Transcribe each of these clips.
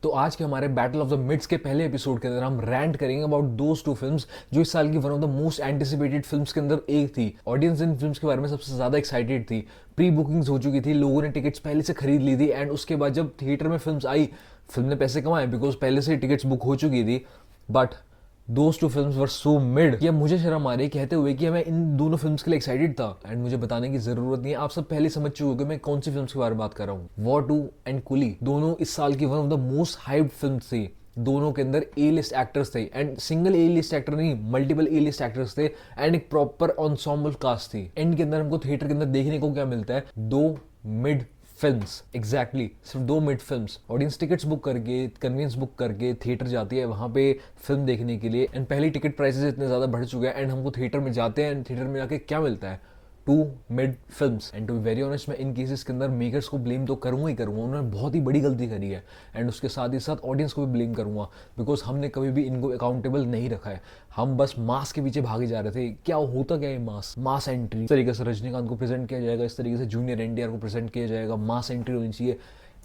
तो आज के हमारे बैटल ऑफ द मिड्स के पहले एपिसोड के अंदर हम रैंट करेंगे अबाउट दोज टू फिल्म्स जो इस साल की one of the most anticipated films के अंदर एक थी। ऑडियंस इन फिल्म्स के बारे में सबसे ज्यादा एक्साइटेड थी। प्री बुकिंग्स हो चुकी थी, लोगों ने टिकट्स पहले से खरीद ली थी एंड उसके बाद जब थिएटर में फिल्म्स आई, फिल्म ने पैसे कमाए बिकॉज पहले से टिकट्स बुक हो चुकी थी। But those two films were so mid कि अब मुझे शर्म आ रही है कहते हुए कि मैं इन दोनों फिल्म्स के लिए एक्साइटेड था एंड मुझे बताने की जरूरत नहीं है, आप सब पहले समझ चुके हो कि मैं कौन सी फिल्म्स के बारे में बात कर रहा हूँ। वॉर 2 एंड कुली दोनों इस साल की one of the most hyped films थी। दोनों के अंदर ए लिस्ट एक्टर्स थे and single A list actor नहीं, मल्टीपल ए लिस्ट एक्टर्स थे एंड एक प्रॉपर ऑनसॉम्बल कास्ट थी। एंड के अंदर हमको थिएटर के अंदर देखने को क्या मिलता है, दो मिड फिल्म्स। एग्जैक्टली सिर्फ दो mid films. Audience tickets book करके, कन्वीनियंस बुक करके थिएटर जाती है वहां पे फिल्म देखने के लिए एंड पहले टिकट प्राइसेस इतने ज्यादा बढ़ चुके हैं एंड हमको थिएटर में जाते हैं एंड थिएटर में जाके क्या मिलता है, to mid films. And to be very honest मैं इन केसेस के अंदर मेकर्स को ब्लेम तो करूंगा ही करूंगा, उन्होंने बहुत ही बड़ी गलती करी है एंड उसके साथ ही साथ ऑडियंस को भी ब्लेम करूंगा बिकॉज हमने कभी भी इनको अकाउंटेबल नहीं रखा है। हम बस मास के पीछे भागे जा रहे थे। क्या होता क्या है मास एंट्री, इस तरीके से रजनीकांत को प्रेजेंट किया जाएगा, इस तरीके से जूनियर एनटीआर को प्रेजेंट किया जाएगा, मास एंट्री होनी चाहिए।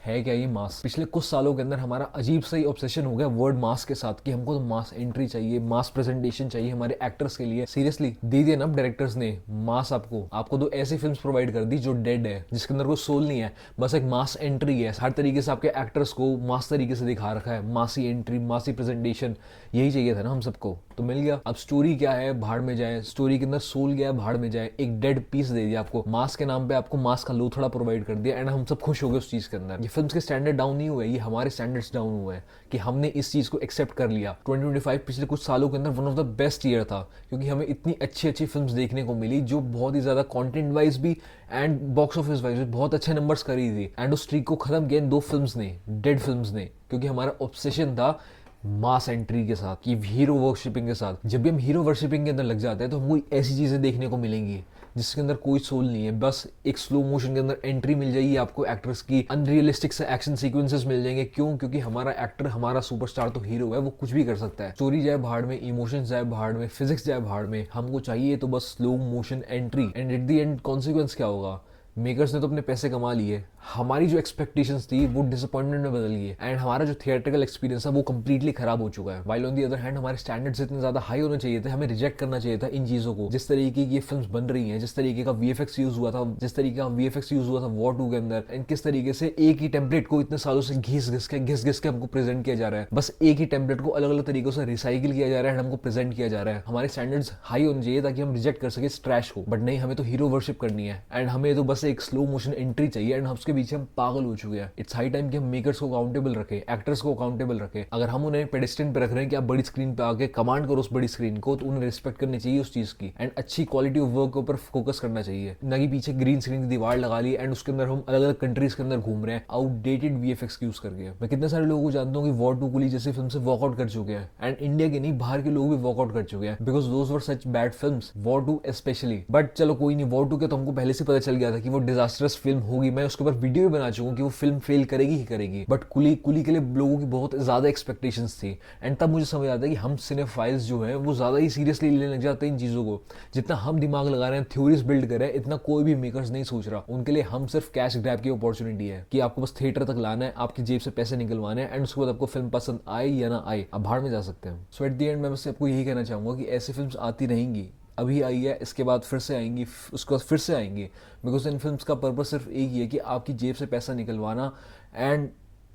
है क्या ये मास? पिछले कुछ सालों के अंदर हमारा अजीब सा ही ऑब्सेशन हो गया वर्ड मास के साथ कि हमको तो मास एंट्री चाहिए, मास प्रेजेंटेशन चाहिए हमारे एक्टर्स के लिए। सीरियसली दे दिया ना डायरेक्टर्स ने मास आपको दो ऐसी फिल्म्स प्रोवाइड कर दी जो डेड है, जिसके अंदर कोई सोल नहीं है, बस एक मास एंट्री है। हर तरीके से आपके एक्टर्स को मास तरीके से दिखा रखा है, मासी एंट्री, मासी प्रेजेंटेशन, यही चाहिए था ना हम सबको, तो मिल गया। अब स्टोरी क्या है, भाड़ में जाए। स्टोरी के अंदर सोल गया, भाड़ में जाए। एक डेड पीस दे दिया आपको, मास के नाम पे आपको मास का लोथड़ा प्रोवाइड कर दिया एंड हम सब खुश हो गए उस चीज के अंदर। ये फिल्म्स के स्टैंडर्ड डाउन नहीं हुए, ये हमारे स्टैंडर्ड्स डाउन हुए हैं कि हमने इस चीज को एक्सेप्ट कर लिया। 2025 पिछले कुछ सालों के अंदर one of the best year था क्योंकि हमें इतनी अच्छी अच्छी फिल्म्स देखने को मिली जो बहुत ही ज्यादा कंटेंट वाइज भी एंड बॉक्स ऑफिस वाइज भी बहुत अच्छे नंबर्स करी थी। एंड उस स्ट्रीक को खत्म किया इन दो फिल्म्स ने, डेड फिल्म्स ने, क्योंकि हमारा ऑब्सेशन था मास एंट्री के साथ, कि हीरो वर्शिपिंग के साथ। जब भी हम हीरो वर्शिपिंग के अंदर लग जाते हैं तो हमको ऐसी चीजें देखने को मिलेंगी जिसके अंदर कोई सोल नहीं है, बस एक स्लो मोशन के अंदर एंट्री मिल जाएगी आपको एक्टर्स की, अनरियलिस्टिक से एक्शन सीक्वेंसेस मिल जाएंगे। क्यों? क्योंकि हमारा एक्टर, हमारा सुपरस्टार तो हीरो है, वो कुछ भी कर सकता है। स्टोरी जाए भाड़ में, इमोशंस जाए भाड़ में, फिजिक्स जाए भाड़ में, हमको चाहिए तो बस slow motion entry. And at the end consequence क्या होगा? मेकर्स ने तो अपने पैसे कमा लिए, हमारी जो एक्सपेक्टेशंस थी वो डिसअपॉइंटमेंट में बदल गई एंड हमारा जो थिएट्रिकल एक्सपीरियंस है वो कंप्लीटली खराब हो चुका है। While on the other hand हमारे स्टैंडर्ड्स इतने ज्यादा हाई होने चाहिए थे, हमें रिजेक्ट करना चाहिए था इन चीजों को। जिस तरीके की ये फिल्म्स बन रही हैं, जिस तरीके का वीएफएक्स यूज हुआ था, जिस तरीके का वीएफएक्स यूज हुआ था वॉर 2 के अंदर, एंड किस तरीके से एक ही टेम्पलेट को इतने सालों से घिस घिस के हमको प्रेजेंट किया जा रहा है। बस एक ही टेम्पलेट को अलग अलग तरीकों से रिसाइकिल किया जा रहा है, हमको प्रेजेंट किया जा रहा है। हमारे स्टैंडर्ड्स हाई होने चाहिए ताकि हम रिजेक्ट कर सके इस ट्रैश को, बट नहीं, हमें तो हीरो वर्शिप करनी है एंड हमें तो बस एक स्लो मोशन एंट्री चाहिए एंड उसके पीछे हम पागल हो चुके हैं। इट्स हाई टाइम कि हम मेकर्स को अकाउंटेबल रखें, एक्टर्स को अकाउंटेबल रखें। अगर हम उन्हें पेडिस्टल पे रख रहे हैं कि आप बड़ी स्क्रीन पे आके कमांड करो उस बड़ी स्क्रीन को, तो उन्हें रिस्पेक्ट करनी चाहिए उस चीज की एंड अच्छी क्वालिटी ऑफ वर्क के ऊपर फोकस करना चाहिए, ना कि पीछे ग्रीन स्क्रीन की दीवार लगा ली एंड उसके अंदर हम अलग अलग कंट्रीज के अंदर घूम रहे हैं आउटडेटेड वीएफएक्स यूज करके। मैं कितने सारे लोगों को जानता हूँ कि वॉर 2 कुली जैसी फिल्म से वॉकआउट कर चुके हैं एंड इंडिया के नहीं, बाहर के लोग भी वॉकआउट कर चुके हैं because those were such bad films, war 2 specially. But चलो कोई नहीं, वॉर 2 के तो हमको पहले से पता चल गया था कि वो डिजास्टरस फिल्म होगी, मैं उसके ऊपर वीडियो भी बना चुका हूँ कि वो फिल्म फेल करेगी ही करेगी। बट कुली के लिए लोगों की बहुत ज्यादा एक्सपेक्टेशंस थी एंड तब मुझे समझ आता है कि हम सिनेफाइल्स जो है वो ज्यादा ही सीरियसली लेने लग जाते हैं इन चीजों को। जितना हम दिमाग लगा रहे हैं, थ्योरीज बिल्ड कर रहे हैं, इतना कोई भी मेकर्स नहीं सोच रहा। उनके लिए हम सिर्फ कैश ग्रैब की अपॉर्चुनिटी है कि आपको बस थिएटर तक लाना है, आपकी जेब से पैसे निकलवाने हैं एंड उसके बाद आपको फिल्म पसंद आए या ना आए, आप बाहर में जा सकते हैं। सो एट द एंड मैं बस आपको यही कहना चाहूंगा कि ऐसी फिल्म आती रहेंगी, अभी आई है, इसके बाद फिर से आएंगी, उसके बाद फिर से आएंगी, बिकॉज इन फिल्म्स का पर्पज सिर्फ एक ही है कि आपकी जेब से पैसा निकलवाना एंड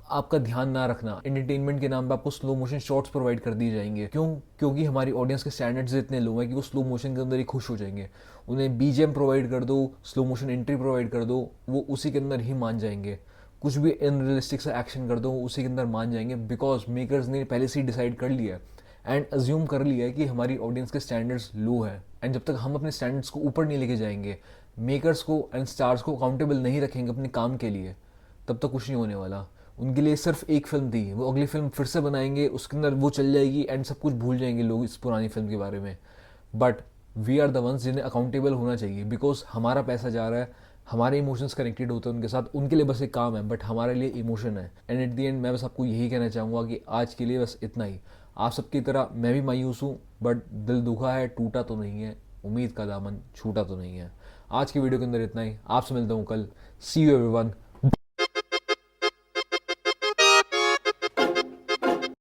आपका ध्यान ना रखना। एंटरटेनमेंट के नाम पे आपको स्लो मोशन शॉट्स प्रोवाइड कर दिए जाएंगे। क्यों? क्योंकि हमारी ऑडियंस के स्टैंडर्ड्स इतने लो हैं कि वो स्लो मोशन के अंदर ही खुश हो जाएंगे। उन्हें बीजीएम प्रोवाइड कर दो, स्लो मोशन एंट्री प्रोवाइड कर दो, वो उसी के अंदर ही मान जाएंगे। कुछ भी अनरियलिस्टिक सा एक्शन कर दो, उसी के अंदर मान जाएंगे बिकॉज मेकर्स ने पहले से ही डिसाइड कर लिया एंड अज्यूम कर लिया है कि हमारी ऑडियंस के स्टैंडर्ड्स लो है एंड जब तक हम अपने स्टैंडर्ड्स को ऊपर नहीं लेके जाएंगे, मेकर्स को एंड स्टार्स को अकाउंटेबल नहीं रखेंगे अपने काम के लिए, तब तक कुछ नहीं होने वाला। उनके लिए सिर्फ एक फिल्म थी, वो अगली फिल्म फिर से बनाएंगे, उसके अंदर वो चल जाएगी एंड सब कुछ भूल जाएंगे लोग इस पुरानी फिल्म के बारे में। But we are the ones जिन्हें अकाउंटेबल होना चाहिए बिकॉज हमारा पैसा जा रहा है, हमारे इमोशंस कनेक्टेड होते हैं उनके साथ, उनके लिए बस एक काम है बट हमारे लिए इमोशन है। एंड एट द एंड मैं बस आपको यही कहना चाहूँगा कि आज के लिए बस इतना ही। आप सबकी तरह मैं भी मायूस हूँ, बट दिल दुखा है, टूटा तो नहीं है, उम्मीद का दामन छूटा तो नहीं है। आज की वीडियो के अंदर इतना ही, आपसे मिलता हूँ कल। सी यू एवरीवन।